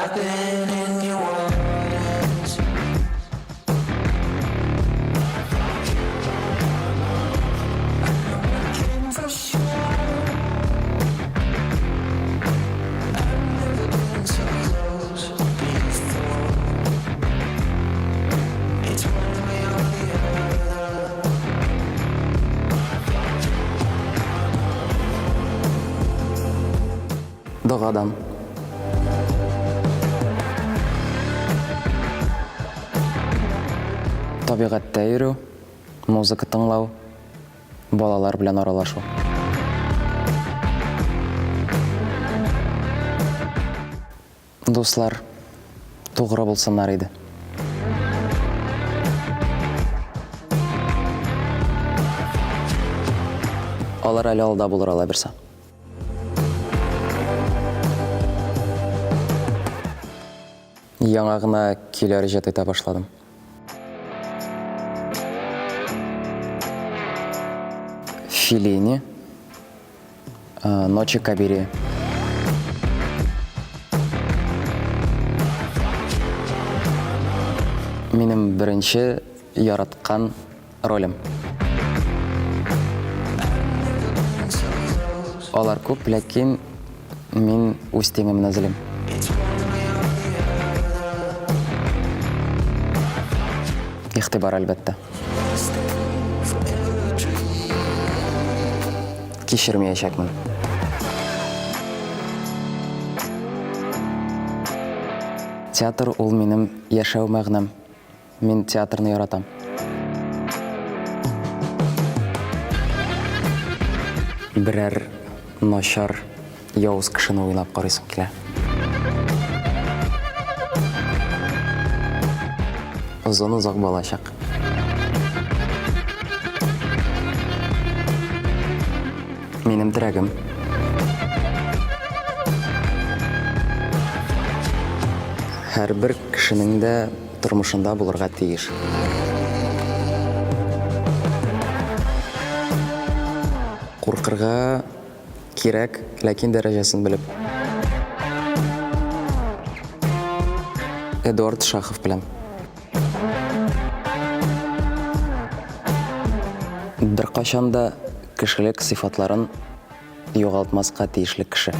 I've been in your waters. I know I came for sure. I've never been so close before. It's one way or the other. Дұғадан. Табиғатта йөрү, музыка тыңлау, балалар белән аралашу. Дуслар тугры булсыннар иде. Алар әле алда булыр ала берсә. Яңа гына көйләр иҗат итә башладым. Феллини, Ночи Кабири. Минем беренче яраткан ролем. Алар күп, ләкин мин үз тиңемне зилем. Ихтибар әлбәттә. Кичермәячәкмен. Театр ул минем яшәү мәгънәм. Мин театрны яратам. Берәр начар явыз кешене уйлап карыйсым килә. Озак балачак. Минем теләгем. Һәрбер кешенең дә тормышында булырга тиеш. Куркырга кирәк, ләкин дәрәҗәсен белеп. Эдуард Шахов белән. Бер качан да кешелек сыйфатларын югалтмаска тиешле кеше.